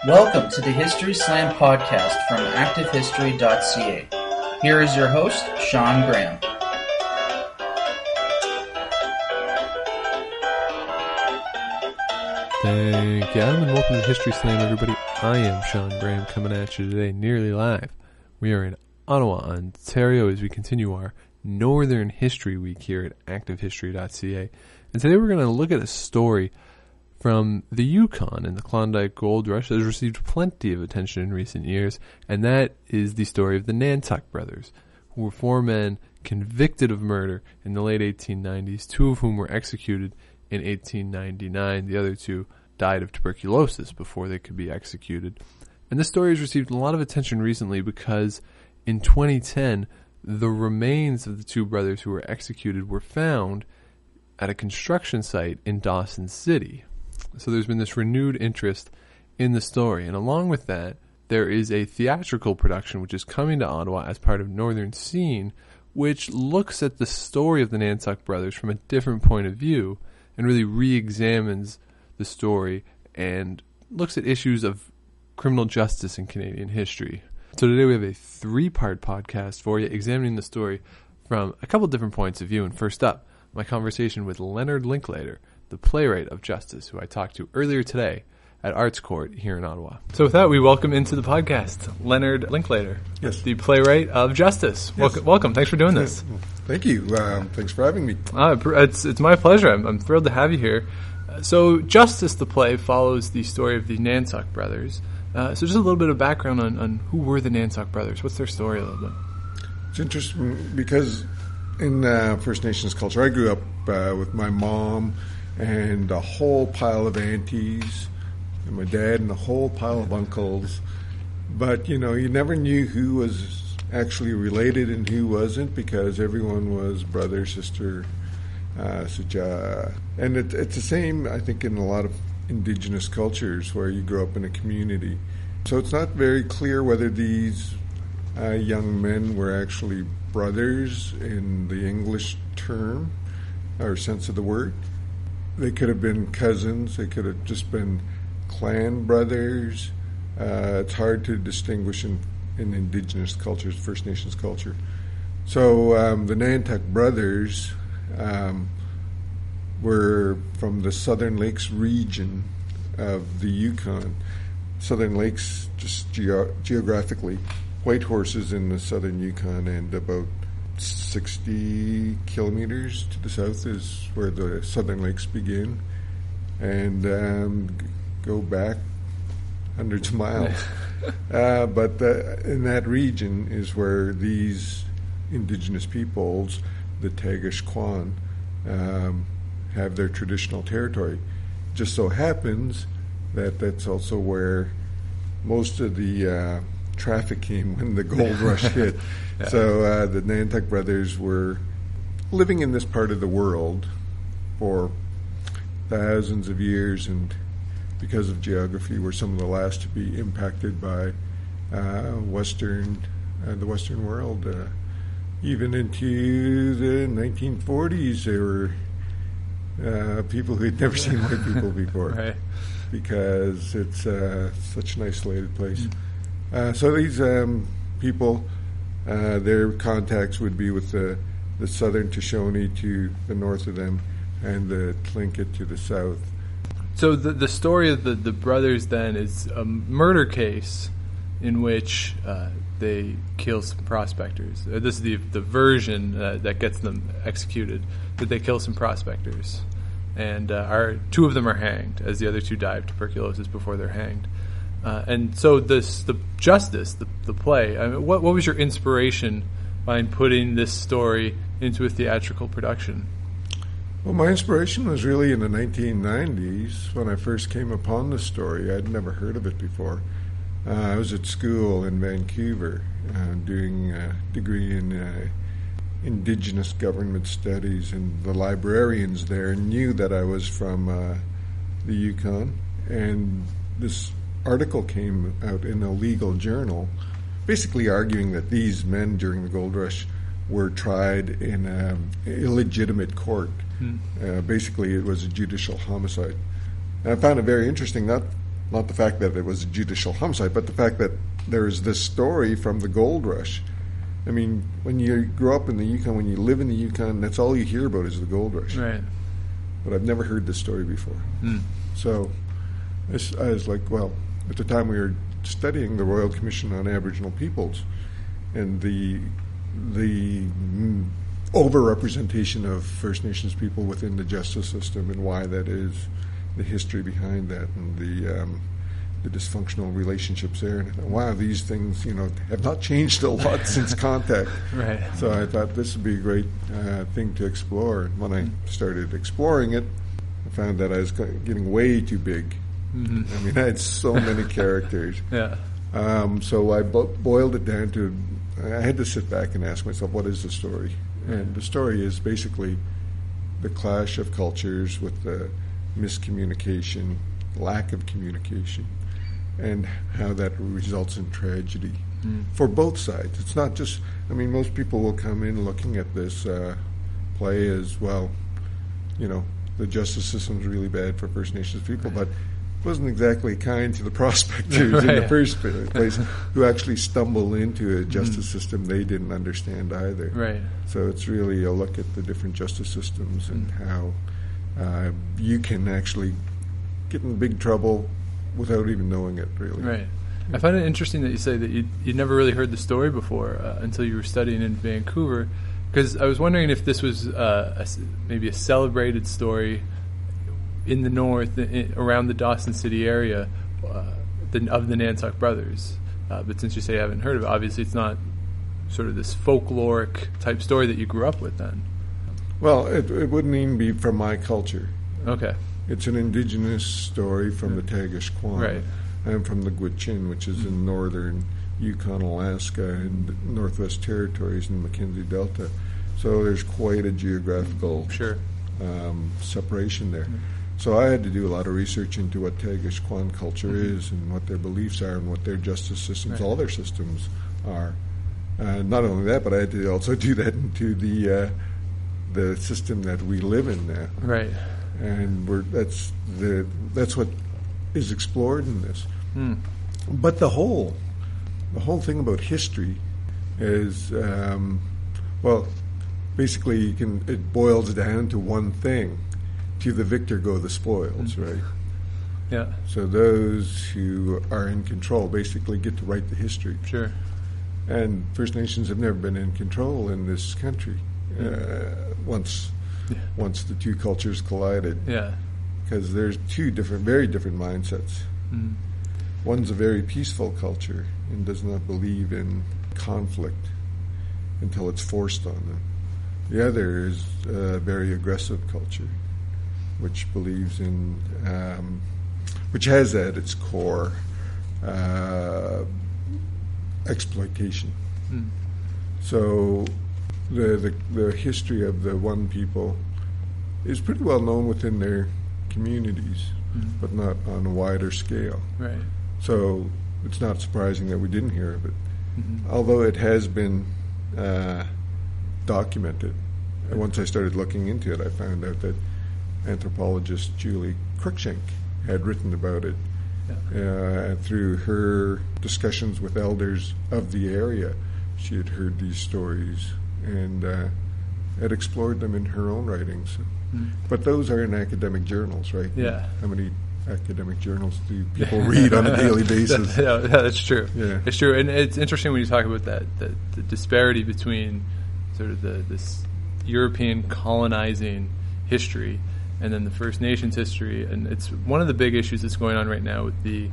Welcome to the History Slam podcast from ActiveHistory.ca. Here is your host, Sean Graham. Thank you, Adam, and welcome to History Slam, everybody. I am Sean Graham, coming at you today nearly live. We are in Ottawa, Ontario, as we continue our Northern History Week here at ActiveHistory.ca. And today we're going to look at a story from the Yukon and the Klondike Gold Rush that has received plenty of attention in recent years, and that is the story of the Nantuck Brothers, who were four men convicted of murder in the late 1890s, two of whom were executed in 1899. The other two died of tuberculosis before they could be executed. And this story has received a lot of attention recently because in 2010, the remains of the two brothers who were executed were found at a construction site in Dawson City. So there's been this renewed interest in the story. And along with that, there is a theatrical production which is coming to Ottawa as part of Northern Scene, which looks at the story of the Nantuck Brothers from a different point of view and really re-examines the story and looks at issues of criminal justice in Canadian history. So today we have a three-part podcast for you, examining the story from a couple different points of view. And first up, my conversation with Leonard Linklater, the playwright of justice, who I talked to earlier today at Arts Court here in Ottawa. So with that, we welcome into the podcast Leonard Linklater, yes, the playwright of justice. Yes. Welcome. Thanks for doing this. Thank you. Thanks for having me. It's my pleasure. I'm thrilled to have you here. So Justice, the play, follows the story of the Nantuck Brothers. So just a little bit of background on who were the Nantuck Brothers. What's their story a little bit? It's interesting because in First Nations culture, I grew up with my mom and a whole pile of aunties, and my dad and a whole pile of uncles. But, you never knew who was actually related and who wasn't, because everyone was brother, sister, and it's the same, I think, in a lot of Indigenous cultures where you grow up in a community. So it's not very clear whether these young men were actually brothers in the English term or sense of the word. They could have been cousins. They could have just been clan brothers. It's hard to distinguish in Indigenous cultures, First Nations culture. So the Nantuck Brothers were from the Southern Lakes region of the Yukon. Southern Lakes, just geographically, Whitehorse in the southern Yukon, and about 60 kilometers to the south is where the Southern Lakes begin, and go back hundreds of miles. But in that region is where these Indigenous peoples, the Tagish-Kwan, have their traditional territory. Just so happens that that's also where most of the traffic came when the gold rush hit. Yeah. So the Nantuck Brothers were living in this part of the world for thousands of years, and because of geography, were some of the last to be impacted by the Western world. Even into the 1940s, there were people who had never seen white people before, right, because it's such an isolated place. So these people, their contacts would be with the southern Shoshone to the north of them, and the Tlingit to the south. So the story of the brothers then is a murder case in which they kill some prospectors. This is the version that gets them executed, that they kill some prospectors. And two of them are hanged, as the other two die of tuberculosis before they're hanged. And so the Justice, the play, I mean, what was your inspiration behind putting this story into a theatrical production? Well, my inspiration was really in the 1990s when I first came upon the story. I'd never heard of it before. I was at school in Vancouver doing a degree in Indigenous Government Studies, and the librarians there knew that I was from the Yukon, and this article came out in a legal journal basically arguing that these men during the gold rush were tried in an illegitimate court. Basically, it was a judicial homicide. And I found it very interesting, not the fact that it was a judicial homicide, but the fact that there is this story from the gold rush. I mean, when you grow up in the Yukon, when you live in the Yukon, that's all you hear about is the gold rush. Right. But I've never heard this story before. So I was like, well, at the time we were studying the Royal Commission on Aboriginal Peoples and the overrepresentation of First Nations people within the justice system and why that is, the history behind that, and the dysfunctional relationships there. And I thought, wow, these things, have not changed a lot since contact. Right. So I thought this would be a great thing to explore. And when I started exploring it, I found that I was getting way too big. I mean, I had so many characters. Yeah. So I boiled it down to, I had to sit back and ask myself, what is the story? And the story is basically the clash of cultures with the miscommunication, lack of communication, and how that results in tragedy for both sides. It's not just, most people will come in looking at this play as, well, the justice system's really bad for First Nations people, but it wasn't exactly kind to the prospectors in the first place who actually stumble into a justice system they didn't understand either. Right. So it's really a look at the different justice systems and how you can actually get in big trouble without even knowing it, really. Right. I find it interesting that you say that you'd never really heard the story before until you were studying in Vancouver, because I was wondering if this was maybe a celebrated story in the north, around the Dawson City area, of the Nantuck Brothers. But since you say you haven't heard of it, obviously it's not sort of this folkloric type story that you grew up with then. Well, it wouldn't even be from my culture. Okay. It's an indigenous story from the Tagish-Kwan. Right. I'm from the Gwich'in, which is in northern Yukon, Alaska, and Northwest Territories in the Mackenzie Delta. So there's quite a geographical separation there. So I had to do a lot of research into what Tagish-Kwan culture is and what their beliefs are and what their justice systems, all their systems are. Not only that, but I had to also do that into the system that we live in now. Right. And that's what is explored in this. But the whole thing about history is, basically it boils down to one thing: to the victor go the spoils, right? Yeah. So those who are in control basically get to write the history. Sure. And First Nations have never been in control in this country once the two cultures collided. Yeah. Because there's two very different mindsets. One's a very peaceful culture and does not believe in conflict until it's forced on them. The other is a very aggressive culture, which believes in, which has at its core exploitation. So the history of the one people is pretty well known within their communities, but not on a wider scale. Right. So it's not surprising that we didn't hear of it, although it has been documented. And once I started looking into it, I found out that anthropologist Julie Cruikshank had written about it through her discussions with elders of the area. She had heard these stories and had explored them in her own writings. But those are in academic journals, right? Yeah. How many academic journals do people read on a daily basis? That's true. Yeah. It's true. And it's interesting when you talk about that, the disparity between sort of this European colonizing history and then the First Nations history. And it's one of the big issues that's going on right now with the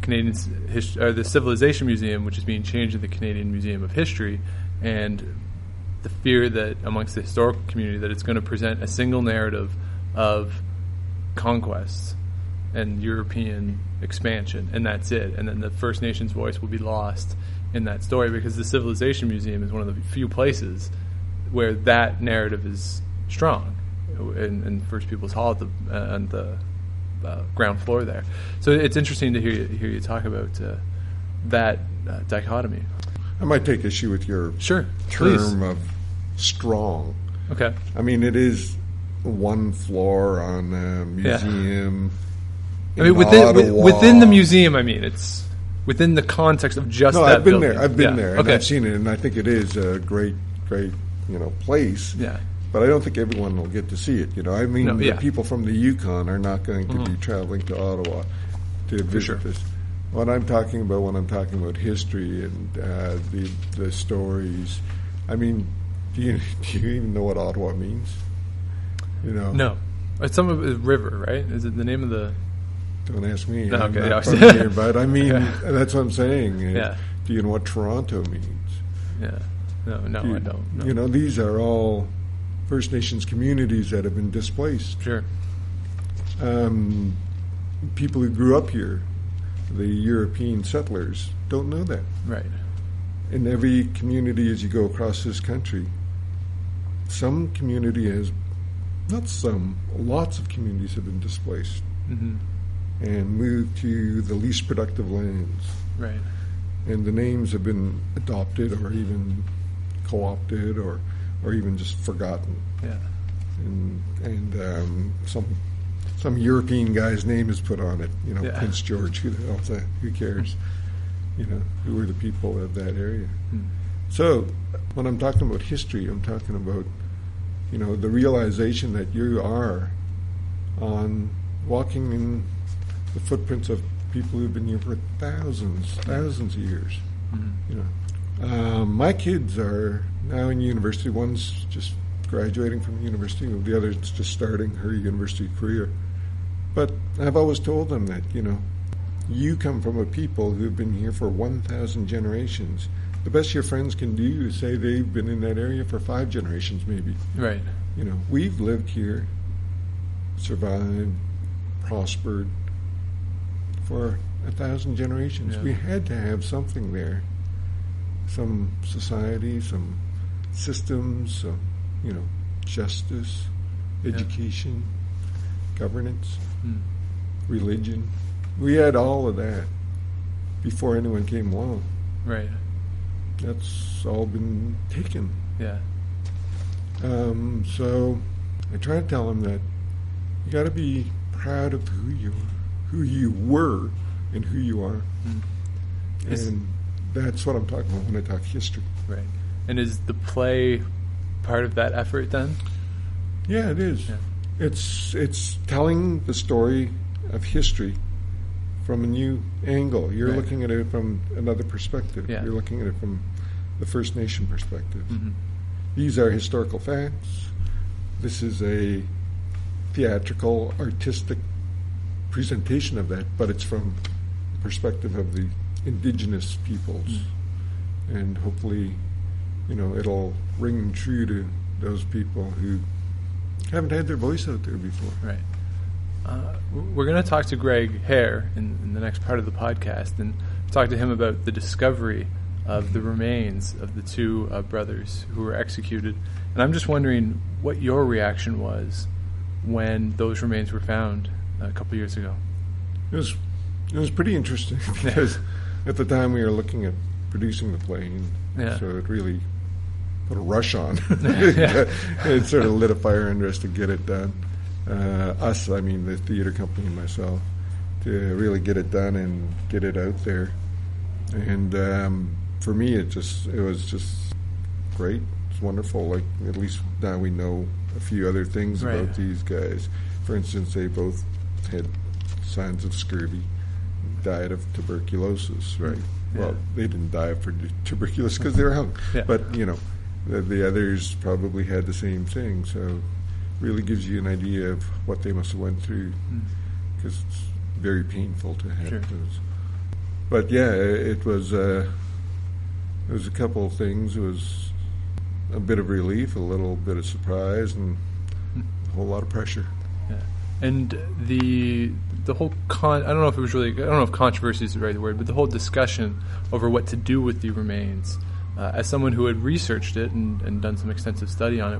Canadian the Civilization Museum, which is being changed to the Canadian Museum of History, and the fear that amongst the historical community that it's going to present a single narrative of conquests and European expansion, and that's it. And then the First Nations voice will be lost in that story, because the Civilization Museum is one of the few places where that narrative is strong, in First Peoples Hall on the ground floor there. So it's interesting to hear you talk about that dichotomy. I might take issue with your term of strong. Okay. I mean, it is one floor on a museum. I mean, within the museum, I mean, it's within the context of just that I've been building. there. I've been there, and Okay. I've seen it, and I think it is a great, place. Yeah. But I don't think everyone will get to see it. I mean, the yeah. people from the Yukon are not going to be traveling to Ottawa to visit sure. this. What I'm talking about when I'm talking about history and the stories, I mean, do you even know what Ottawa means? No. It's some of a river, right? Is it the name of the... Don't ask me. No, I'm okay, not yeah. from here, but I mean, Yeah. that's what I'm saying. Yeah. Do you know what Toronto means? Yeah. No, I don't. No. These are all First Nations communities that have been displaced. Sure. People who grew up here, the European settlers, don't know that. Right. In every community as you go across this country, some community has, not some, lots of communities have been displaced Mm-hmm. and moved to the least productive lands. Right. And the names have been adopted or even co-opted or even just forgotten. Yeah. And some European guy's name is put on it. Yeah. Prince George. Who the hell is that? Who cares? Who are the people of that area? So when I'm talking about history, I'm talking about the realization that you are walking in the footprints of people who've been here for thousands of years. My kids are now in university. One's just graduating from university, the other's just starting her university career. But I've always told them that, you come from a people who've been here for 1,000 generations. The best your friends can do is say they've been in that area for 5 generations, maybe. Right. We've lived here, survived, prospered for 1,000 generations. Yeah. We had to have something there, some society, some systems, some, justice, education, governance, religion. We had all of that before anyone came along. Right. That's all been taken. Yeah. So I try to tell them that you got to be proud of who you were, and who you are. And that's what I'm talking about when I talk history. Right. And is the play part of that effort then? Yeah, it is. Yeah. It's telling the story of history from a new angle. You're Right. looking at it from another perspective. Yeah. You're looking at it from the First Nation perspective. Mm-hmm. These are historical facts. This is a theatrical, artistic presentation of that, but it's from the perspective of the indigenous peoples. And hopefully, it'll ring true to those people who haven't had their voice out there before. Right. We're going to talk to Greg Hare in the next part of the podcast and talk to him about the discovery of the remains of the 2 brothers who were executed. And I'm just wondering what your reaction was when those remains were found a couple years ago. It was pretty interesting because at the time we were looking at producing the play, Yeah. so it really put a rush on. It sort of lit a fire under us to get it done. I mean the theater company and myself, to really get it done and get it out there. And for me, it was just great. It's wonderful. Like, at least now we know a few other things Right. about these guys. For instance, they both had signs of scurvy, died of tuberculosis, right? Yeah. Well, they didn't die of tuberculosis because they were hung. Yeah. But, the others probably had the same thing. So really gives you an idea of what they must have went through, because it's very painful to have Sure. those. But yeah, it was a couple of things. It was a bit of relief, a little bit of surprise, and a whole lot of pressure. Yeah. And the whole I don't know if it was really, I don't know if controversy is the right word, but the whole discussion over what to do with the remains. As someone who had researched it and done some extensive study on it,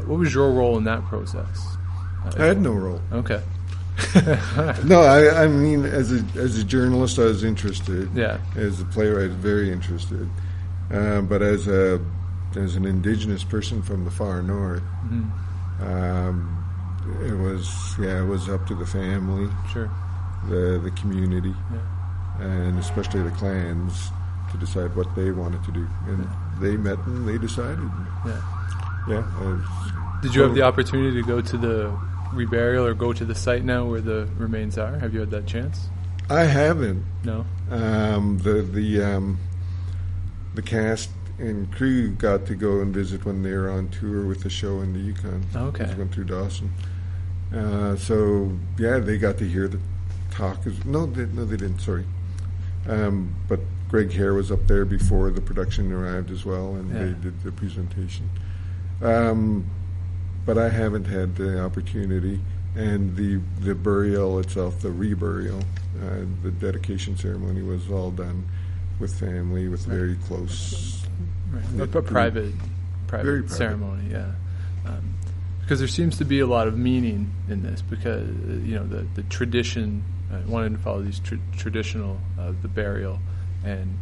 what was your role in that process? I had no role. Okay. No, I mean, as a journalist, I was interested. Yeah. As a playwright, very interested. But as a as an indigenous person from the far north, it was up to the family, Sure. the community, Yeah. and especially the clans to decide what they wanted to do. And they met and they decided. Yeah. Yeah. Did you have the opportunity to go to the reburial or go to the site now where the remains are? Have you had that chance? I haven't. No. The cast and crew got to go and visit when they were on tour with the show in the Yukon. Okay. Just went through Dawson. So yeah, they got to hear the talk. No, they didn't. Sorry. But Greg Hare was up there before the production arrived as well, and they did the presentation. But I haven't had the opportunity, and the burial itself, the reburial, the dedication ceremony was all done with family, with very close, a private private ceremony. Yeah, because there seems to be a lot of meaning in this, because the tradition. Wanted to follow these traditional the burial, and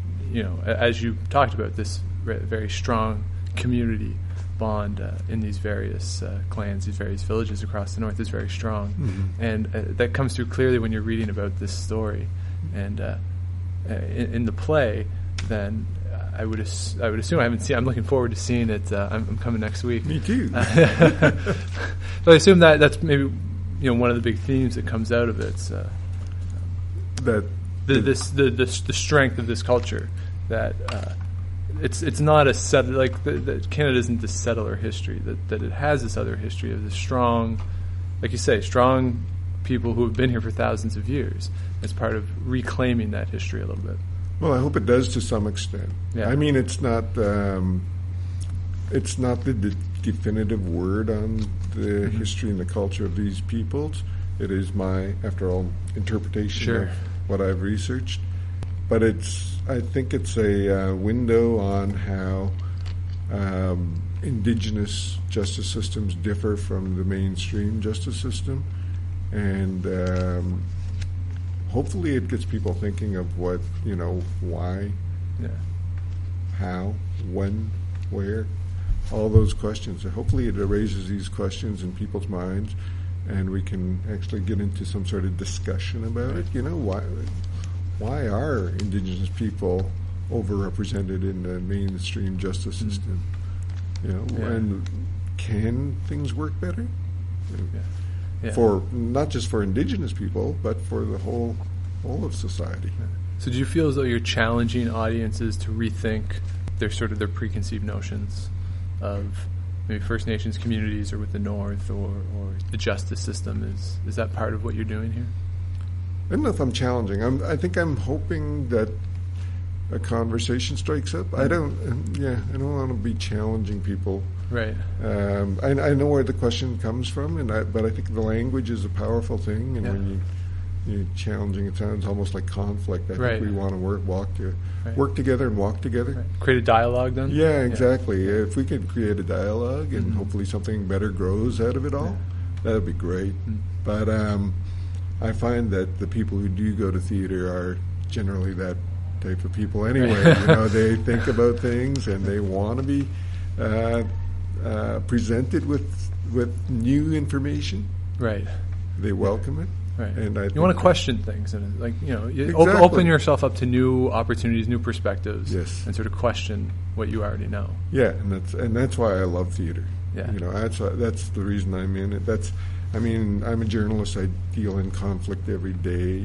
as you talked about, this very strong community bond in these various clans, these various villages across the north is very strong, and that comes through clearly when you're reading about this story, and in the play. Then I would assume I haven't seen. I'm looking forward to seeing it. I'm coming next week. Me too. So I assume that's maybe one of the big themes that comes out of it. That the strength of this culture, that it's not a Canada isn't this settler history, that it has this other history of the strong, like you say, strong people who have been here for thousands of years, as part of reclaiming that history a little bit. Well, I hope it does to some extent. Yeah. I mean, it's not the definitive word on the history and the culture of these peoples. It is my, after all, interpretation of what I've researched. But I think it's a window on how indigenous justice systems differ from the mainstream justice system. And hopefully it gets people thinking of what, why, how, when, where, all those questions. And hopefully it raises these questions in people's minds, and we can actually get into some sort of discussion about it. Why are indigenous people overrepresented in the mainstream justice system? And can things work better? For not just for indigenous people, but for the whole of society. So do you feel as though you're challenging audiences to rethink their preconceived notions of maybe First Nations communities, or with the North, or the justice system? Is that part of what you're doing here? I don't know if I'm challenging. I think I'm hoping that a conversation strikes up. I don't want to be challenging people. Right. I know where the question comes from, but I think the language is a powerful thing, and when you're challenging, it sounds almost like conflict. I think we want to work together and walk together. Right. Create a dialogue, then? Yeah, exactly. Yeah. If we could create a dialogue and hopefully something better grows out of it all, that would be great. But I find that the people who do go to theater are generally that type of people anyway. They think about things, and they want to be presented with new information. Right. They welcome it. Right. And you want to question things, and open yourself up to new opportunities, new perspectives, and sort of question what you already know. Yeah, and that's why I love theater. Yeah. That's the reason I'm in it. I'm a journalist. I deal in conflict every day,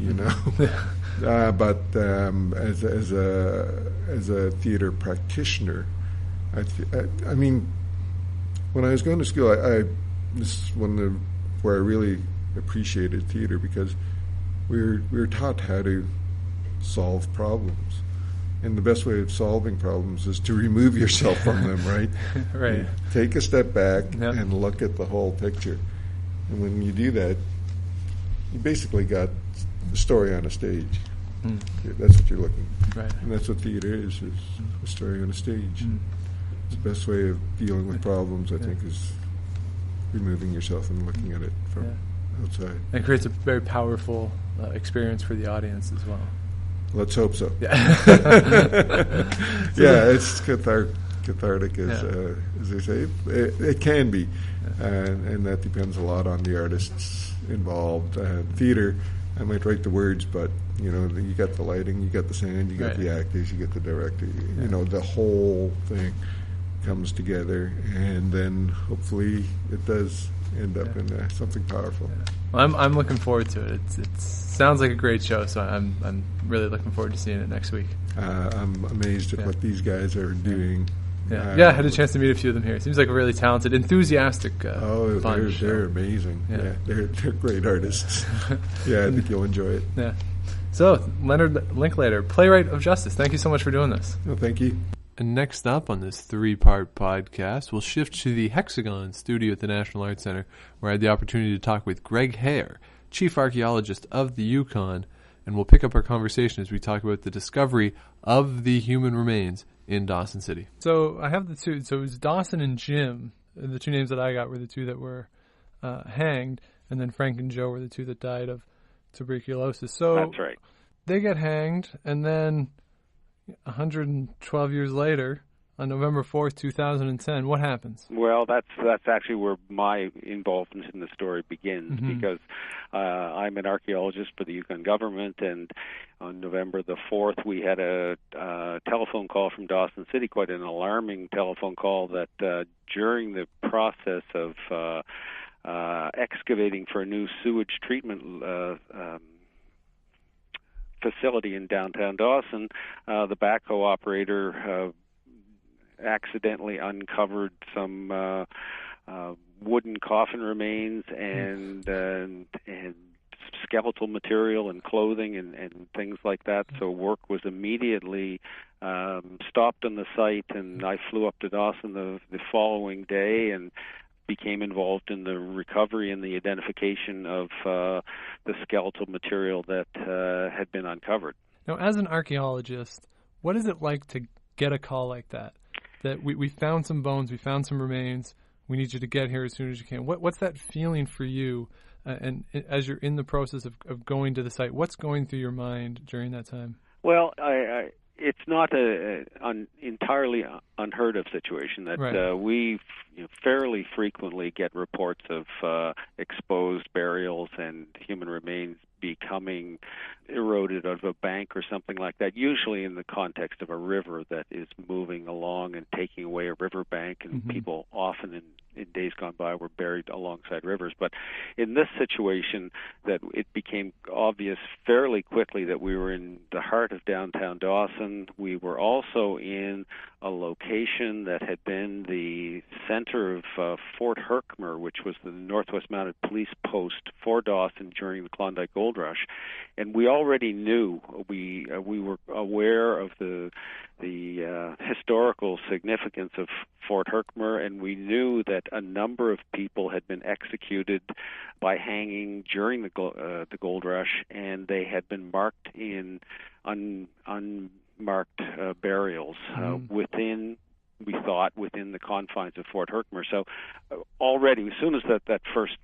but as a theater practitioner, I mean, when I was going to school, this is where I really appreciated theater, because we were taught how to solve problems, and the best way of solving problems is to remove yourself from them. Right. Right. You take a step back and look at the whole picture. And when you do that, you basically got the story on a stage. That's what you're looking for. Right. And that's what theater is a story on a stage. It's the best way of dealing with problems, I think, is removing yourself and looking at it from outside. And it creates a very powerful experience for the audience as well. Let's hope so. Yeah. Yeah, it's cathartic. cathartic as they say. It can be, and that depends a lot on the artists involved. Theater, I might write the words, but you got the lighting, you got the sound, you got the actors, you get the director. The whole thing comes together, and then hopefully it does end up in something powerful. Well, I'm looking forward to it. It sounds like a great show, so I'm really looking forward to seeing it next week. I'm amazed at what these guys are doing. I had a chance to meet a few of them here. It seems like a really talented, enthusiastic bunch. They're amazing. They're great artists. I think you'll enjoy it. Yeah. So, Leonard Linklater, playwright of justice, thank you so much for doing this. No, thank you. And next up on this 3-part podcast, we'll shift to the Hexagon studio at the National Arts Center, where I had the opportunity to talk with Greg Hare, Chief Archaeologist of the Yukon, and we'll pick up our conversation as we talk about the discovery of the human remains in Dawson City. So I have the two. So it was Dawson and Jim. The two names that I got were the two that were hanged, and then Frank and Joe were the two that died of tuberculosis. So that's right. They get hanged, and then 112 years later, on November 4th, 2010, what happens? Well, that's actually where my involvement in the story begins, because I'm an archaeologist for the Yukon government, and on November the 4th, we had a telephone call from Dawson City, quite an alarming telephone call, that during the process of excavating for a new sewage treatment facility in downtown Dawson, the backhoe operator accidentally uncovered some wooden coffin remains and skeletal material and clothing and things like that. So work was immediately stopped on the site, and I flew up to Dawson the following day and became involved in the recovery and the identification of the skeletal material that had been uncovered. Now, as an archaeologist, what is it like to get a call like that? That we found some bones, we found some remains, we need you to get here as soon as you can. What's that feeling for you, and as you're in the process of going to the site, what's going through your mind during that time? Well, it's not an entirely unheard of situation that we fairly frequently get reports of exposed burials and human remains becoming eroded out of a bank or something like that, usually in the context of a river that is moving along and taking away a riverbank, and people often in days gone by were buried alongside rivers. But in this situation, that it became obvious fairly quickly that we were in the heart of downtown Dawson. We were also in a location that had been the center of Fort Herkimer, which was the Northwest Mounted Police Post for Dawson during the Klondike Gold Rush. And we already knew, we were aware of the historical significance of Fort Herkimer, and we knew that a number of people had been executed by hanging during the Gold Rush, and they had been marked in unmarked burials within the confines of Fort Herkimer. So already, as soon as that first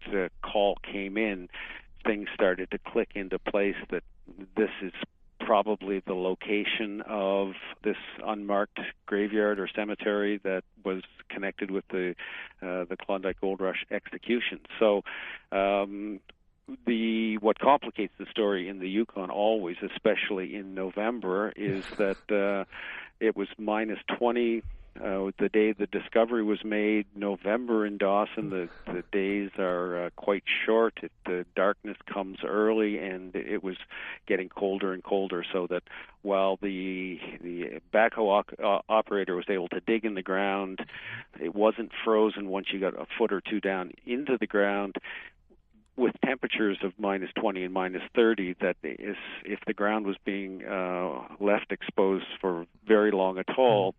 call came in, things started to click into place that this is probably the location of this unmarked graveyard or cemetery that was connected with the Klondike Gold Rush execution. So what complicates the story in the Yukon always, especially in November, is that it was minus 20 the day the discovery was made. November in Dawson, the days are quite short. The darkness comes early, and it was getting colder and colder, so that while the backhoe operator was able to dig in the ground, it wasn't frozen once you got a foot or two down into the ground. With temperatures of minus 20 and minus 30, that is, if the ground was being left exposed for very long at all,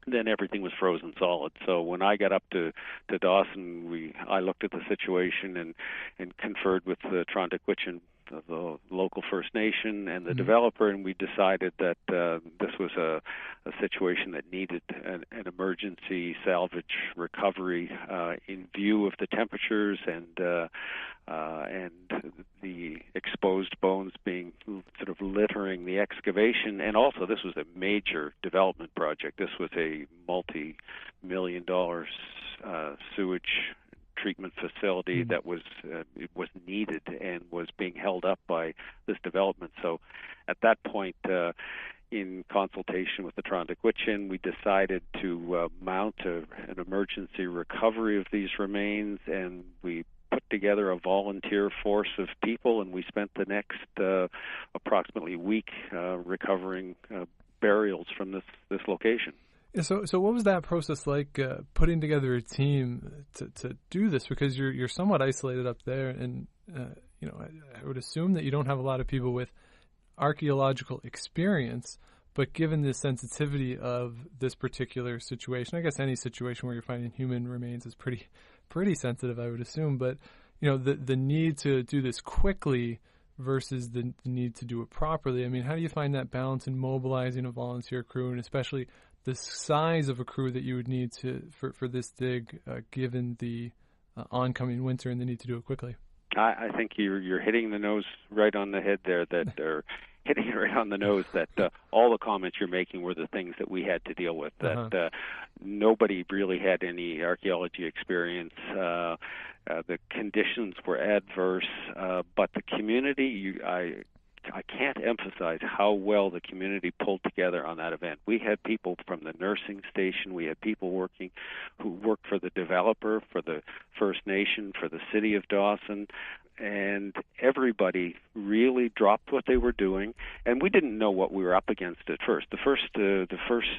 then everything was frozen solid. So when I got up to Dawson, I looked at the situation and conferred with the Trondequitchin, the local First Nation, and the developer, and we decided that this was a situation that needed an emergency salvage recovery in view of the temperatures and the exposed bones being sort of littering the excavation, and also this was a major development project. This was a multi-million-dollar sewage treatment facility that was needed and was being held up by this development. So at that point, in consultation with the Toronto-Gwich'in, we decided to mount an emergency recovery of these remains, and we put together a volunteer force of people, and we spent the next approximately week recovering burials from this location. So what was that process like, putting together a team to do this? Because you're somewhat isolated up there, and I would assume that you don't have a lot of people with archaeological experience. But given the sensitivity of this particular situation, I guess any situation where you're finding human remains is pretty sensitive, I would assume. But the need to do this quickly versus the need to do it properly. I mean, how do you find that balance in mobilizing a volunteer crew, and especially the size of a crew that you would need for this dig, given the oncoming winter and the need to do it quickly? I think you're hitting the nose right on the head there. Or hitting it right on the nose that all the comments you're making were the things that we had to deal with. That nobody really had any archaeology experience. The conditions were adverse, but the community, I can't emphasize how well the community pulled together on that event. We had people from the nursing station. We had people who worked for the developer, for the First Nation, for the city of Dawson, and everybody really dropped what they were doing. And we didn't know what we were up against at first. The first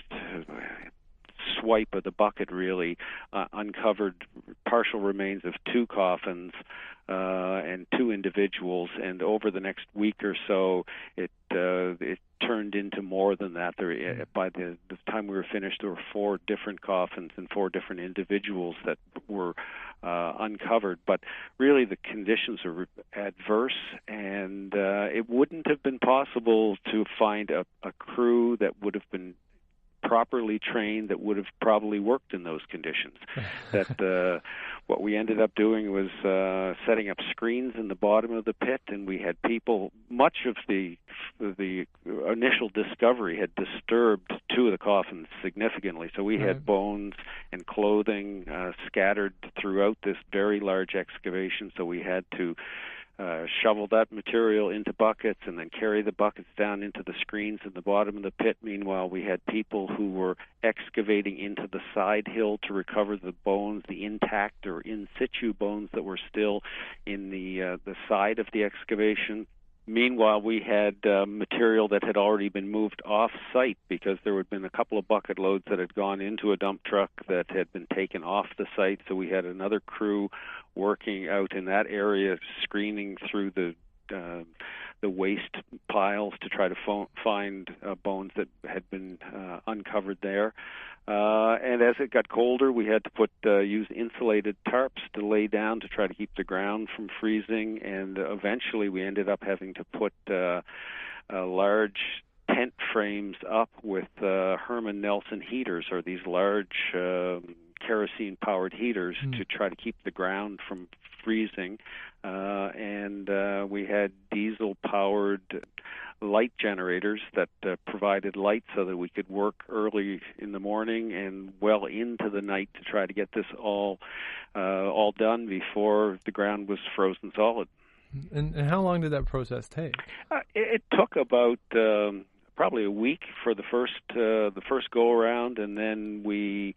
swipe of the bucket really uncovered partial remains of 2 coffins and 2 individuals, and over the next week or so it turned into more than that. By the time we were finished, there were 4 different coffins and 4 different individuals that were uncovered. But really the conditions are adverse, and it wouldn't have been possible to find a crew that would have been properly trained that would have probably worked in those conditions. That what we ended up doing was setting up screens in the bottom of the pit, and we had people. Much of the initial discovery had disturbed 2 of the coffins significantly, so we had bones and clothing scattered throughout this very large excavation. So we had to shovel that material into buckets and then carry the buckets down into the screens in the bottom of the pit. Meanwhile, we had people who were excavating into the side hill to recover the bones, the intact or in situ bones that were still in the side of the excavation. Meanwhile, we had material that had already been moved off-site because there had been a couple of bucket loads that had gone into a dump truck that had been taken off the site. So we had another crew working out in that area, screening through the waste piles to try to find bones that had been uncovered there. And as it got colder, we had to use insulated tarps to lay down to try to keep the ground from freezing. And eventually we ended up having to put large tent frames up with Herman Nelson heaters, or these large kerosene-powered heaters to try to keep the ground from freezing. And we had diesel-powered light generators that provided light so that we could work early in the morning and well into the night to try to get this all done before the ground was frozen solid. And how long did that process take? It took about probably a week for the first go around, and then we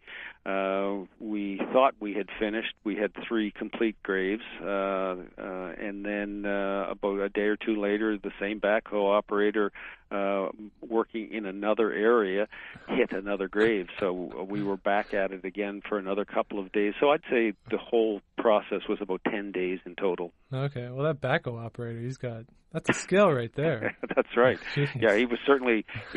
thought we had finished. We had 3 complete graves, and then about a day or 2 later, the same backhoe operator working in another area hit another grave. So we were back at it again for another couple of days. So I'd say the whole process was about 10 days in total. Okay, well, that backhoe operator, that's a skill right there. That's right. Yeah, he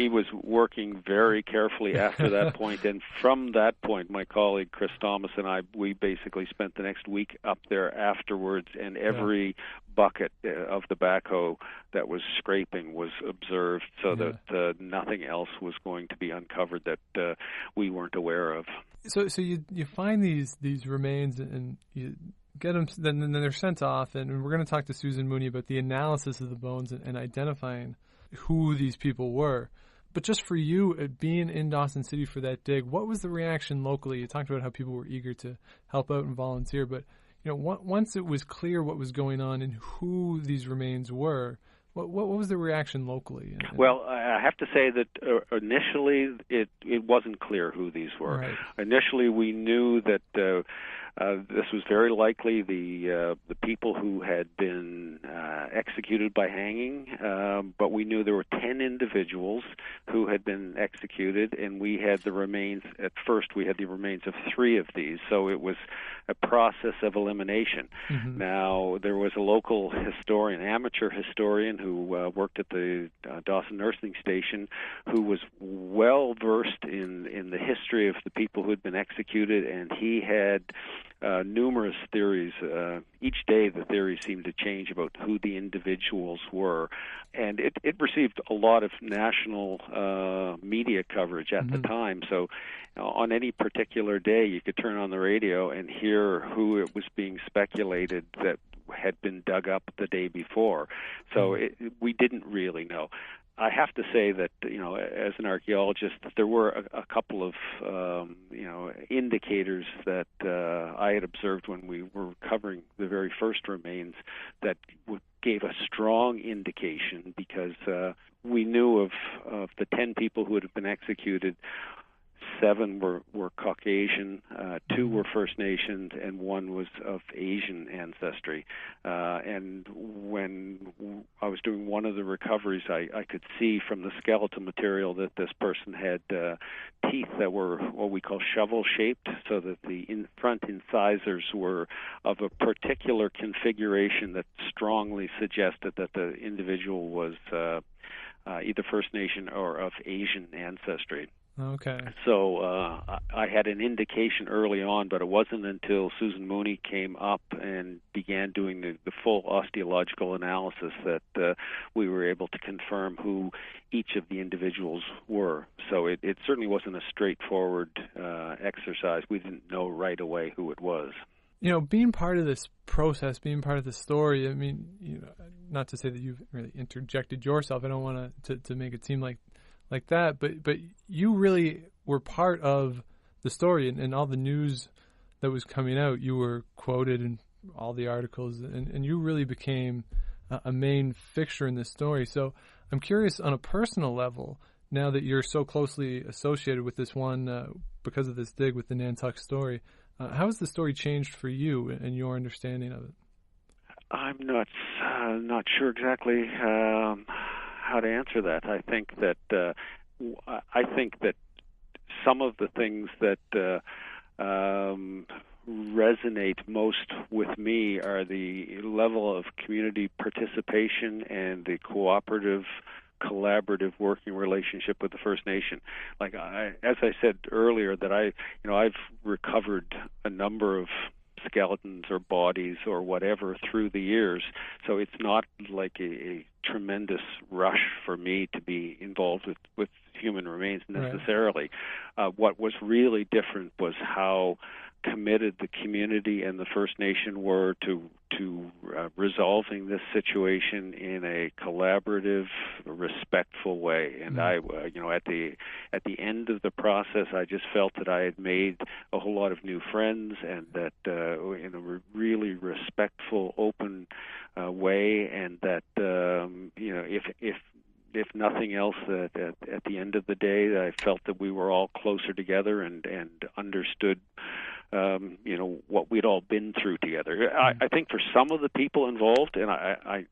was working very carefully after that point, and from that point, my colleague Chris Thomas and I, we basically spent the next week up there afterwards, and every bucket of the backhoe that was scraping was observed, so that nothing else was going to be uncovered that we weren't aware of. So you find these remains and you get them, then they're sent off, and we're going to talk to Susan Mooney about the analysis of the bones and identifying who these people were. But just for you, being in Dawson City for that dig, what was the reaction locally? You talked about how people were eager to help out and volunteer, but once it was clear what was going on and who these remains were, what was the reaction locally? Well, I have to say that initially it wasn't clear who these were. Right. Initially, we knew that this was very likely the people who had been executed by hanging, but we knew there were 10 individuals who had been executed, and we had the remains. At first, we had the remains of 3 of these, so it was a process of elimination. Mm-hmm. Now, there was a local historian, amateur historian, who worked at the Dawson Nursing Station, who was well versed in the history of the people who had been executed, and he had numerous theories. Each day the theories seemed to change about who the individuals were, and it received a lot of national media coverage at the time. So on any particular day you could turn on the radio and hear who it was being speculated that had been dug up the day before. So we didn't really know. I have to say that, as an archaeologist, there were a couple of, indicators that I had observed when we were covering the very first remains that gave a strong indication, because we knew of the 10 people who had been executed. 7 were Caucasian, 2 were First Nations, and 1 was of Asian ancestry. And when I was doing one of the recoveries, I could see from the skeletal material that this person had teeth that were what we call shovel-shaped, so that the front incisors were of a particular configuration that strongly suggested that the individual was either First Nation or of Asian ancestry. Okay. So I had an indication early on, but it wasn't until Susan Mooney came up and began doing the full osteological analysis that we were able to confirm who each of the individuals were. So it certainly wasn't a straightforward exercise. We didn't know right away who it was. Being part of this process, being part of the story, I mean, not to say that you've really interjected yourself. I don't want to make it seem like that, but you really were part of the story, and all the news that was coming out, you were quoted in all the articles, and you really became a main fixture in this story. So I'm curious, on a personal level, now that you're so closely associated with this one because of this dig with the Nantuck story, how has the story changed for you and your understanding of it? I'm not sure exactly how to answer that. I think that some of the things that resonate most with me are the level of community participation and the collaborative working relationship with the First Nation. As I said earlier, that I've recovered a number of skeletons or bodies or whatever through the years, so it's not like a tremendous rush for me to be involved with human remains necessarily. Right. What was really different was how committed the community and the First Nation were to resolving this situation in a collaborative, respectful way. And I, at the end of the process, I just felt that I had made a whole lot of new friends, and that in a really respectful, open way, and that if nothing else, at the end of the day, I felt that we were all closer together and understood what we'd all been through together. I think for some of the people involved, and I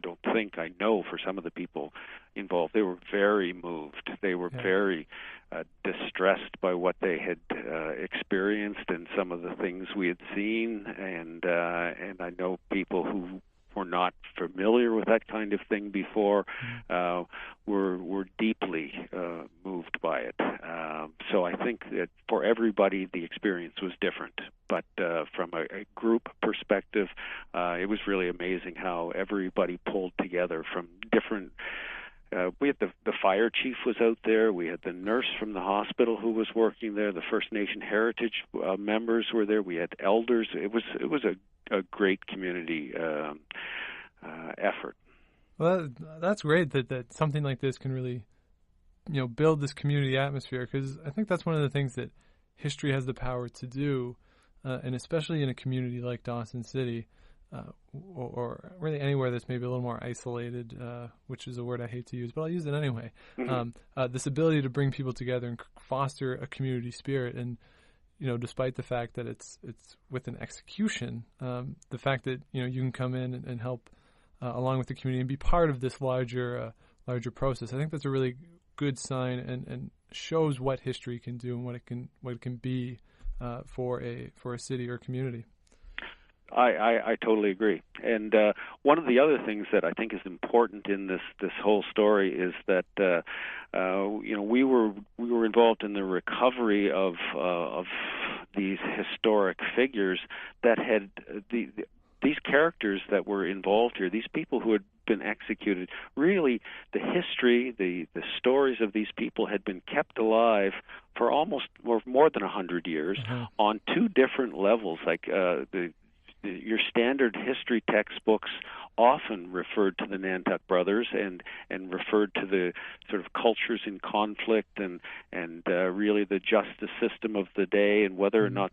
don't think, I know for some of the people involved, they were very moved. They were very distressed by what they had experienced and some of the things we had seen, and I know people who were not familiar with that kind of thing before were deeply moved by it. So I think that for everybody the experience was different, but from a group perspective, it was really amazing how everybody pulled together from different. We had the fire chief was out there. We had the nurse from the hospital who was working there. The First Nation Heritage members were there. We had elders. It was a great community effort. Well, that's great that something like this can really, build this community atmosphere, because I think that's one of the things that history has the power to do, and especially in a community like Dawson City, or really anywhere that's maybe a little more isolated, which is a word I hate to use, but I'll use it anyway. Mm-hmm. This ability to bring people together and foster a community spirit, and despite the fact that it's with an execution, the fact that you can come in and help along with the community and be part of this larger process, I think that's a really good sign, and shows what history can do and what it can be for a city or community. I totally agree. And one of the other things that I think is important in this whole story is that we were involved in the recovery of these historic figures that had these characters that were involved here, these people who had been executed. Really, the history, the stories of these people had been kept alive for more than 100 years on two different levels. Like your standard history textbooks often referred to the Nantuck Brothers and referred to the sort of cultures in conflict and really the justice system of the day and whether or not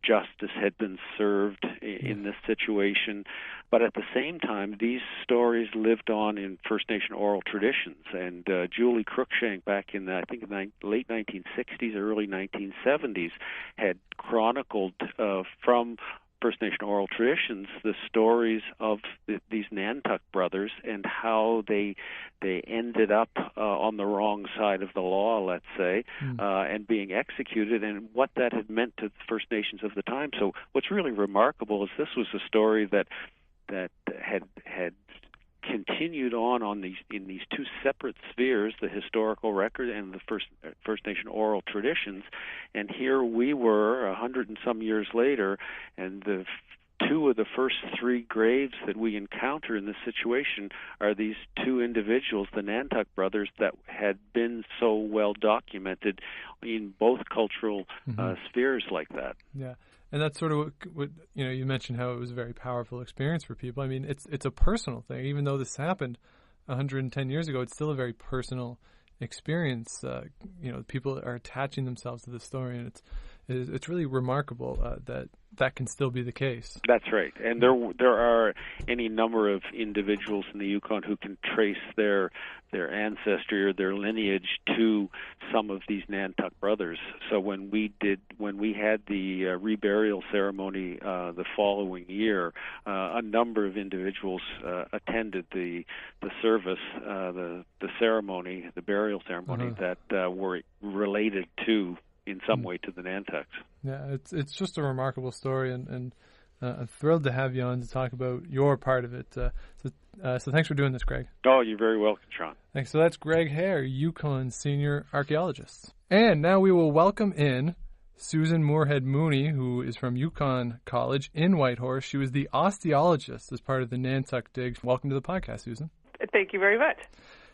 justice had been served in this situation. But at the same time, these stories lived on in First Nation oral traditions. And Julie Cruikshank, back in the late 1960s, early 1970s, had chronicled from First Nation oral traditions the stories of these Nantuck brothers and how they ended up on the wrong side of the law, let's say, and being executed, and what that had meant to the First Nations of the time. So what's really remarkable is this was a story that had continued on in these two separate spheres, the historical record and the First Nation oral traditions. And here we were 100 and some years later, and the two of the first three graves that we encounter in this situation are these two individuals, the Nantuck brothers, that had been so well documented in both cultural spheres like that. Yeah. And that's sort of what you mentioned, how it was a very powerful experience for people. I mean, it's a personal thing. Even though this happened 110 years ago, it's still a very personal experience. People are attaching themselves to this story, and it's really remarkable that can still be the case. That's right. And there are any number of individuals in the Yukon who can trace their ancestry or their lineage to some of these Nantuck brothers. So when we had the reburial ceremony the following year, a number of individuals attended the service, the ceremony, the burial ceremony that were related to, in some way, to the Nantucks. Yeah, it's just a remarkable story, and I'm thrilled to have you on to talk about your part of it. So thanks for doing this, Greg. Oh, you're very welcome, Sean. Thanks. So that's Greg Hare, Yukon Senior Archaeologist. And now we will welcome in Susan Moorhead Mooney, who is from Yukon College in Whitehorse. She was the osteologist as part of the Nantuck dig. Welcome to the podcast, Susan. Thank you very much.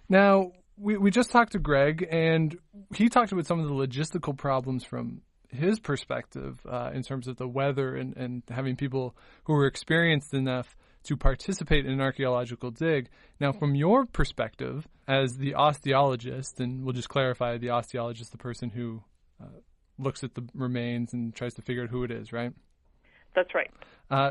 Now, we just talked to Greg, and he talked about some of the logistical problems from his perspective in terms of the weather and having people who were experienced enough to participate in an archaeological dig. Now, from your perspective as the osteologist, and we'll just clarify, the osteologist, the person who looks at the remains and tries to figure out who it is, right? That's right.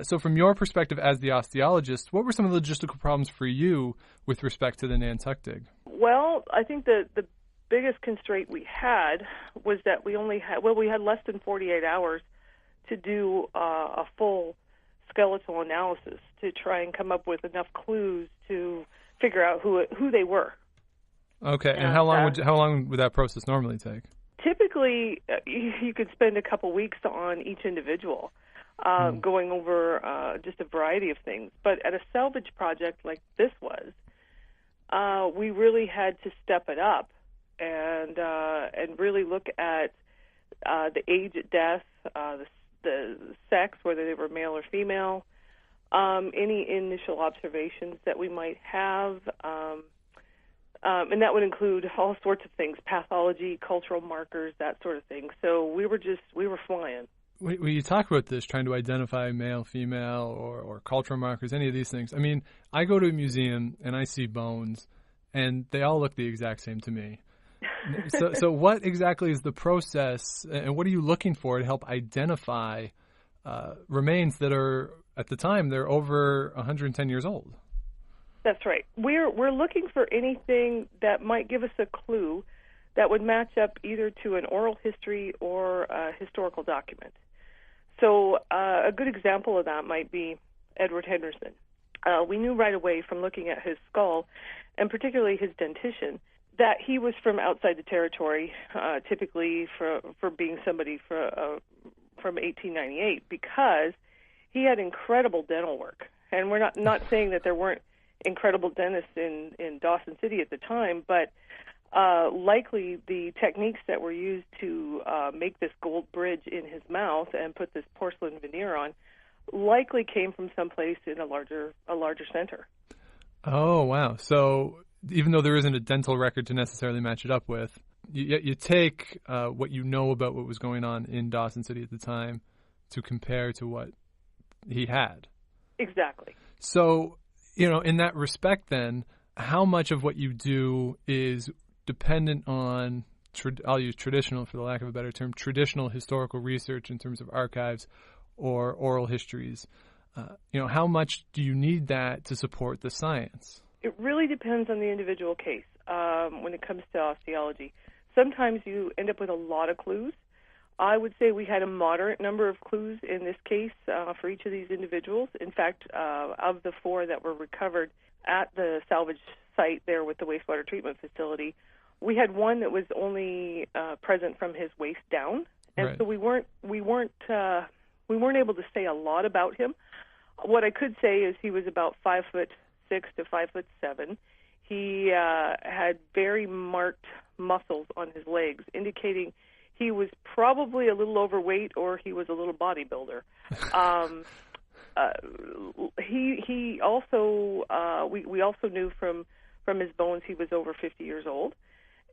So from your perspective as the osteologist, what were some of the logistical problems for you with respect to the Nantuck dig? Well, I think the biggest constraint we had was that we had less than 48 hours to do a full skeletal analysis to try and come up with enough clues to figure out who they were. Okay, and how long would that process normally take? Typically, you could spend a couple weeks on each individual, going over just a variety of things. But at a salvage project like this was, we really had to step it up and really look at the age at death, the sex, whether they were male or female, any initial observations that we might have, and that would include all sorts of things: pathology, cultural markers, that sort of thing. So we were flying. when you talk about this, trying to identify male, female, or cultural markers, any of these things, I mean, I go to a museum and I see bones, and they all look the exact same to me. So what exactly is the process, and what are you looking for to help identify remains that are, at the time, they're over 110 years old? That's right. We're looking for anything that might give us a clue that would match up either to an oral history or a historical document. So a good example of that might be Edward Henderson. We knew right away from looking at his skull, and particularly his dentition, that he was from outside the territory, typically for being somebody from 1898, because he had incredible dental work. And we're not saying that there weren't incredible dentists in Dawson City at the time, but likely the techniques that were used to make this gold bridge in his mouth and put this porcelain veneer on likely came from someplace in a larger center. Oh, wow. So even though there isn't a dental record to necessarily match it up with, you take what you know about what was going on in Dawson City at the time to compare to what he had. Exactly. So, in that respect then, how much of what you do is dependent on, I'll use traditional for the lack of a better term, traditional historical research in terms of archives or oral histories? How much do you need that to support the science? It really depends on the individual case when it comes to osteology. Sometimes you end up with a lot of clues. I would say we had a moderate number of clues in this case for each of these individuals. In fact, of the 4 that were recovered at the salvage site there with the wastewater treatment facility, we had one that was only present from his waist down, and right. So we weren't able to say a lot about him. What I could say is he was about 5'6" to 5'7". He had very marked muscles on his legs, indicating he was probably a little overweight or he was a little bodybuilder. He also we also knew from his bones he was over 50 years old,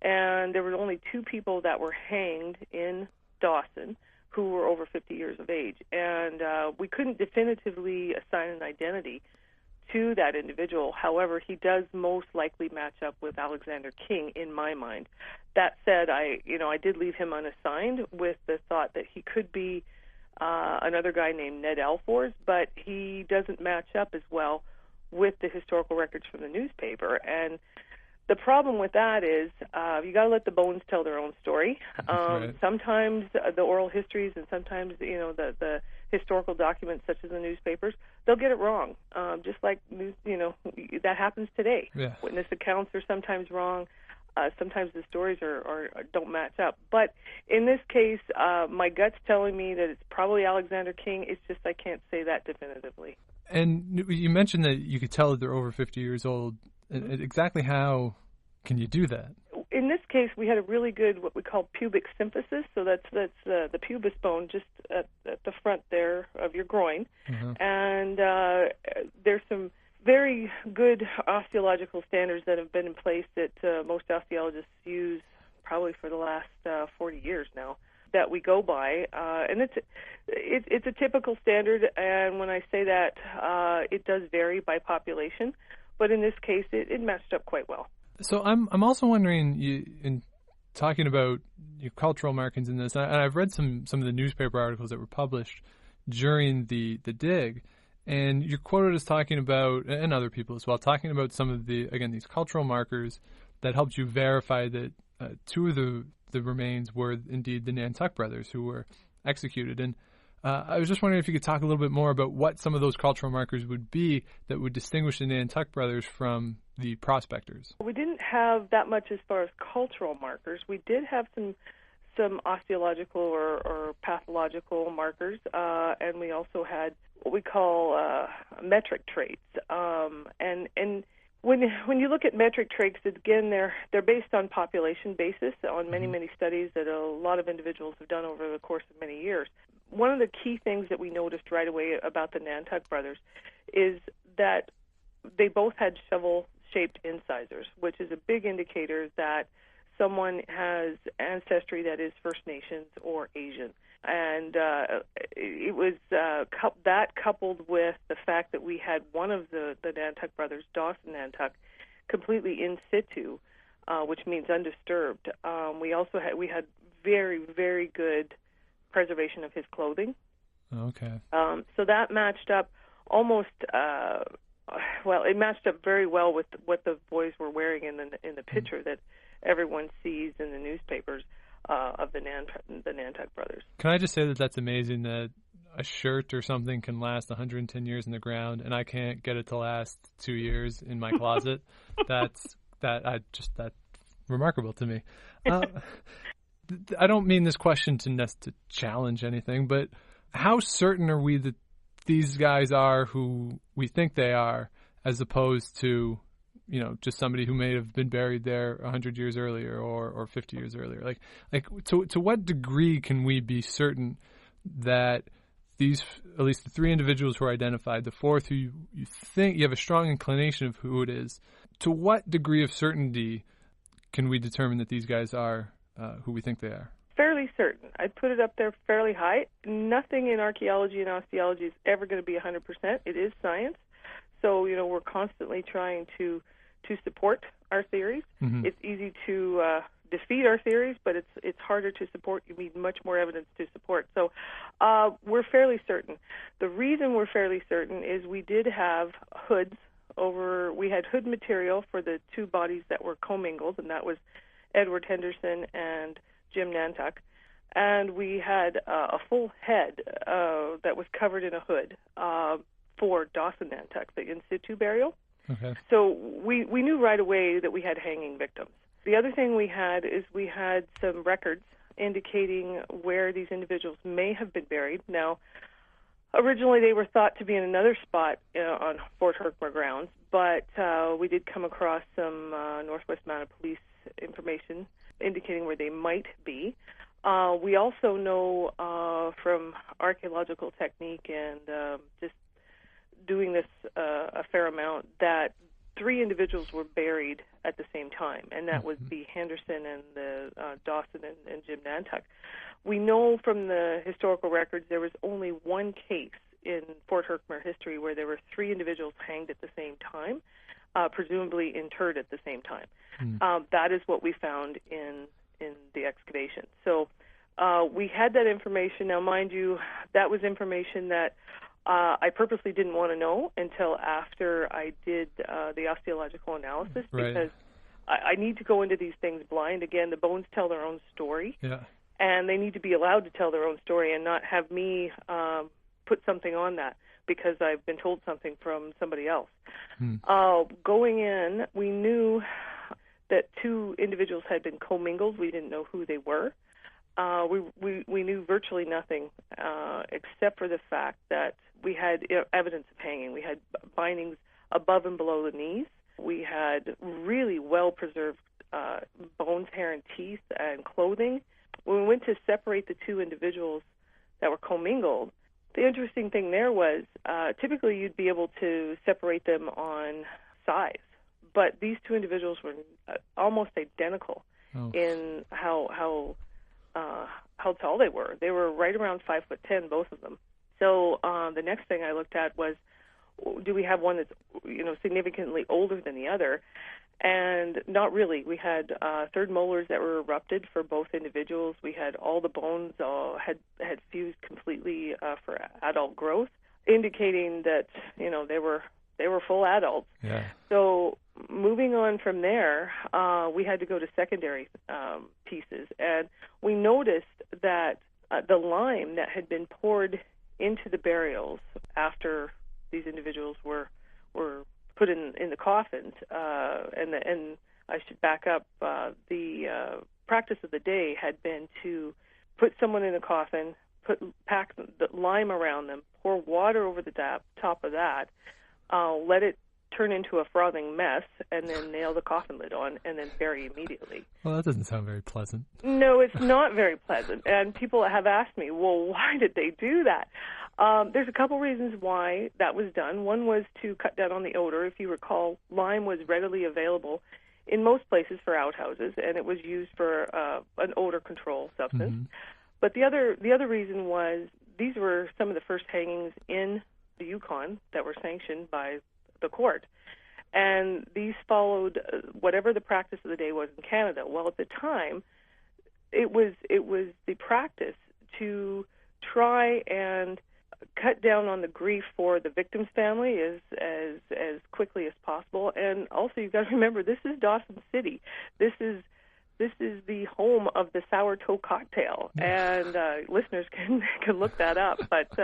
and there were only 2 people that were hanged in Dawson who were over 50 years of age, and we couldn't definitively assign an identity to that individual. However, he does most likely match up with Alexander King in my mind. That said, I did leave him unassigned with the thought that he could be another guy named Ned Alfors, but he doesn't match up as well with the historical records from the newspaper. And the problem with that is you got to let the bones tell their own story. Right. Sometimes the oral histories and sometimes the historical documents such as the newspapers, they'll get it wrong. Just like that happens today. Yeah. Witness accounts are sometimes wrong. Sometimes the stories are don't match up. But in this case, my gut's telling me that it's probably Alexander King. It's just I can't say that definitively. And you mentioned that you could tell that they're over 50 years old. Exactly how can you do that? In this case, we had a really good what we call pubic symphysis. So that's the pubis bone just at the front there of your groin. Mm-hmm. And there's some very good osteological standards that have been in place that most osteologists use probably for the last 40 years now that we go by, and it's a typical standard. And when I say that, it does vary by population, but in this case, it matched up quite well. So I'm also wondering, in talking about your cultural markings in this, and I've read some of the newspaper articles that were published during the dig. And you're quoted as talking about, and other people as well, talking about some of these cultural markers that helped you verify that 2 of the remains were indeed the Nantuck brothers who were executed. And I was just wondering if you could talk a little bit more about what some of those cultural markers would be that would distinguish the Nantuck brothers from the prospectors. We didn't have that much as far as cultural markers. We did have some osteological or pathological markers, and we also had what we call metric traits. And when you look at metric traits, again, they're based on population basis on many studies that a lot of individuals have done over the course of many years. One of the key things that we noticed right away about the Nantuck brothers is that they both had shovel-shaped incisors, which is a big indicator that someone has ancestry that is First Nations or Asian. And it was that coupled with the fact that we had one of the Nantuck brothers, Dawson Nantuck, completely in situ, which means undisturbed. We had very, very good preservation of his clothing. Okay. So that matched up almost. It matched up very well with what the boys were wearing in the picture that everyone sees in the newspapers of the Nantuck brothers. Can I just say that that's amazing that a shirt or something can last 110 years in the ground, and I can't get it to last 2 years in my closet? That's remarkable to me. I don't mean this question to challenge anything, but how certain are we that these guys are who we think they are, as opposed to, just somebody who may have been buried there 100 years earlier or 50 years earlier? Like to what degree can we be certain that these, at least the three individuals who are identified, the fourth who you think you have a strong inclination of who it is, to what degree of certainty can we determine that these guys are who we think they are? Fairly certain. I'd put it up there fairly high. Nothing in archaeology and osteology is ever going to be 100%. It is science. So, we're constantly trying to support our theories. Mm-hmm. It's easy to defeat our theories, but it's harder to support. You need much more evidence to support. So we're fairly certain. The reason we're fairly certain is we did have hoods we had hood material for the two bodies that were commingled, and that was Edward Henderson and Jim Nantuck, and we had a full head that was covered in a hood for Dawson Nantuck, the in situ burial. Okay. So we knew right away that we had hanging victims. The other thing we had some records indicating where these individuals may have been buried. Now, originally they were thought to be in another spot on Fort Herkimer grounds, but we did come across some Northwest Mounted Police information indicating where they might be. We also know from archaeological technique and just doing this a fair amount that three individuals were buried at the same time, and that would be Henderson and the Dawson and Jim Nantuck. We know from the historical records there was only one case in Fort Herkimer history where there were three individuals hanged at the same time, presumably interred at the same time. That is what we found in the excavation. So we had that information. Now, mind you, that was information that I purposely didn't want to know until after I did the osteological analysis, because I need to go into these things blind. Again, the bones tell their own story, and they need to be allowed to tell their own story and not have me put something on that because I've been told something from somebody else. Going in, we knew that two individuals had been commingled. We didn't know who they were. We knew virtually nothing except for the fact that we had evidence of hanging. We had bindings above and below the knees. We had really well-preserved bones, hair, and teeth and clothing. When we went to separate the two individuals that were commingled, the interesting thing there was typically you'd be able to separate them on size, but these two individuals were almost identical in how tall they were. They were right around 5'10", both of them. So the next thing I looked at was, do we have one that's significantly older than the other? And not really. We had third molars that were erupted for both individuals. We had all the bones had fused completely for adult growth, indicating that they were full adults. Yeah. So moving on from there, we had to go to secondary pieces, and we noticed that the lime that had been poured into the burials after these individuals were put in the coffins, and I should back up, the practice of the day had been to put someone in a coffin, pack the lime around them, pour water over the top of that, let it turn into a frothing mess, and then nail the coffin lid on, and then bury immediately. Well, that doesn't sound very pleasant. No, it's not very pleasant, and people have asked me, well, why did they do that? There's a couple reasons why that was done. One was to cut down on the odor. If you recall, lime was readily available in most places for outhouses, and it was used for an odor control substance. But the other reason was these were some of the first hangings in the Yukon that were sanctioned by the court. And these followed whatever the practice of the day was in Canada. Well, at the time, it was the practice to try and cut down on the grief for the victim's family as quickly as possible. And also, you've got to remember, this is Dawson City. This is the home of the sourdough cocktail, and listeners can look that up. But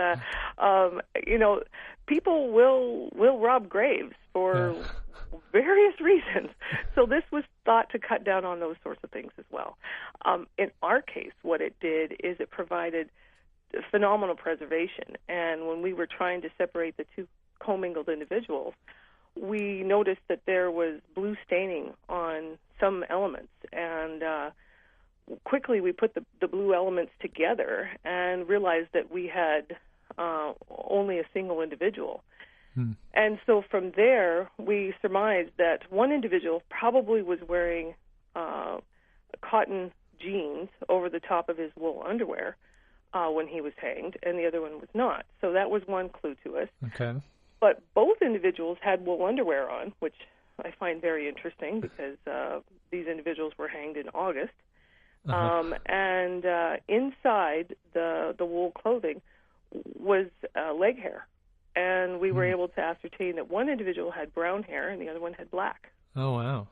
people will rob graves for various reasons. So this was thought to cut down on those sorts of things as well. In our case, what it did is it provided phenomenal preservation. And when we were trying to separate the two commingled individuals, we noticed that there was blue staining on some elements, and quickly we put the blue elements together and realized that we had only a single individual. And so from there, we surmised that one individual probably was wearing cotton jeans over the top of his wool underwear when he was hanged, and the other one was not. So that was one clue to us. Okay. But both individuals had wool underwear on, which I find very interesting because these individuals were hanged in August. And inside the wool clothing was leg hair. And we were able to ascertain that one individual had brown hair and the other one had black. Oh, wow.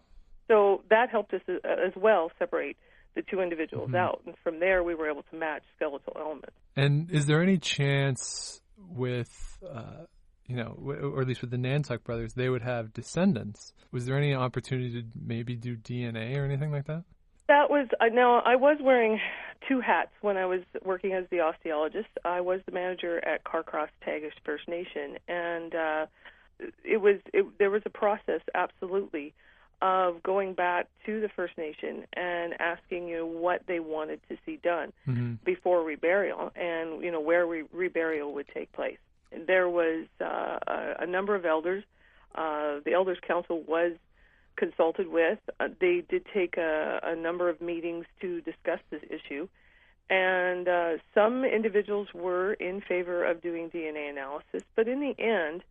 So that helped us as well separate the two individuals out. And from there, we were able to match skeletal elements. And is there any chance with, or at least with the Nantuck brothers, they would have descendants? Was there any opportunity to maybe do DNA or anything like that? That was, now I was wearing two hats when I was working as the osteologist. I was the manager at Carcross Tagish First Nation, and there was a process, absolutely, of going back to the First Nation and asking what they wanted to see done before reburial, and where reburial would take place. There was a number of elders. The Elders Council was consulted with. They did take a number of meetings to discuss this issue, and some individuals were in favor of doing DNA analysis, but in the end,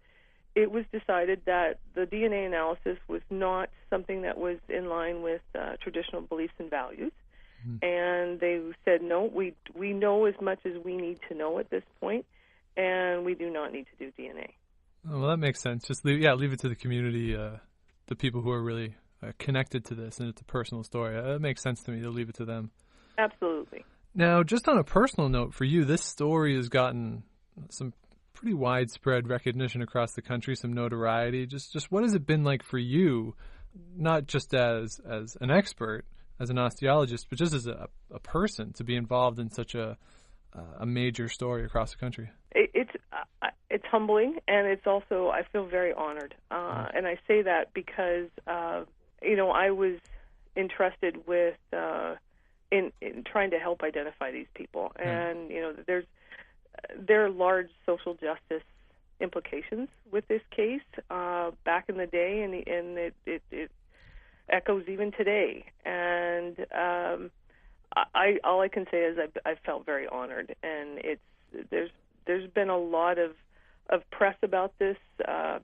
it was decided that the DNA analysis was not something that was in line with traditional beliefs and values, and they said, no, we know as much as we need to know at this point, and we do not need to do DNA. Oh, well, that makes sense. Just leave it to the community, the people who are really connected to this, and it's a personal story. It makes sense to me to leave it to them. Absolutely. Now, just on a personal note for you, this story has gotten some pretty widespread recognition across the country, some notoriety. Just what has it been like for you, not just as an expert, as an osteologist, but just as a person, to be involved in such a major story across the country? It's humbling, and it's also, I feel very honored. And I say that because, I was entrusted with in trying to help identify these people. And, there are large social justice implications with this case back in the day, and it echoes even today. And all I can say is I felt very honored, and there's been a lot of press about this.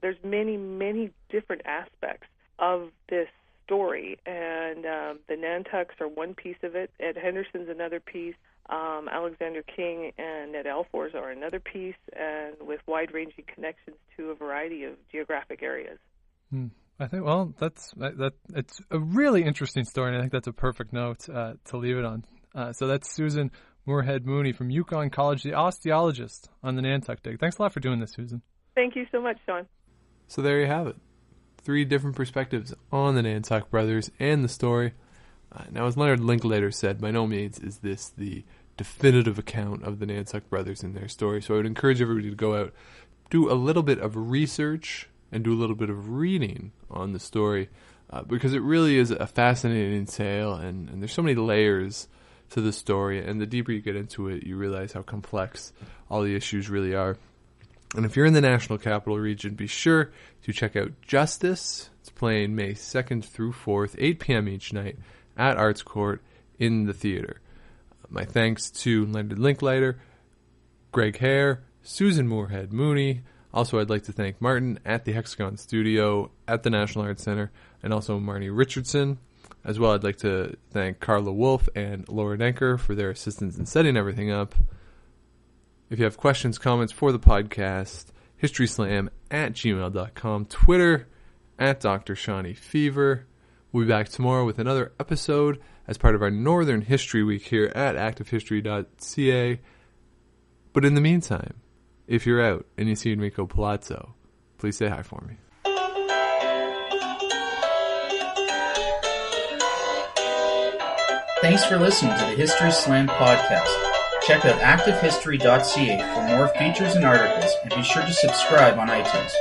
There's many different aspects of this story, and the Nantucks are one piece of it. Ed Henderson's another piece. Alexander King and Ned Alfors are another piece, and with wide-ranging connections to a variety of geographic areas. I think, well, that's it's a really interesting story, and I think that's a perfect note to leave it on. So that's Susan Moorhead Mooney from Yukon College, the osteologist on the Nantuck Dig. Thanks a lot for doing this, Susan. Thank you so much, Sean. So there you have it. 3 different perspectives on the Nantuck brothers and the story. Now, as Leonard Linklater said, by no means is this the definitive account of the Nantuck brothers and their story. So I would encourage everybody to go out, do a little bit of research, and do a little bit of reading on the story, because it really is a fascinating tale, and there's so many layers to the story, and the deeper you get into it, you realize how complex all the issues really are. And if you're in the National Capital Region, be sure to check out Justice. It's playing May 2nd through 4th, 8 p.m. each night at Arts Court in the theater. My thanks to Leonard Linklater, Greg Hare, Susan Moorhead Mooney. Also, I'd like to thank Martin at the Hexagon Studio at the National Arts Center, and also Marnie Richardson. As well, I'd like to thank Carla Wolf and Laura Denker for their assistance in setting everything up. If you have questions, comments for the podcast, historyslam@gmail.com, Twitter @Dr. Shawnee Fever. We'll be back tomorrow with another episode as part of our Northern History Week here at ActiveHistory.ca. But in the meantime, if you're out and you see Enrico Palazzo, please say hi for me. Thanks for listening to the History Slam podcast. Check out ActiveHistory.ca for more features and articles, and be sure to subscribe on iTunes.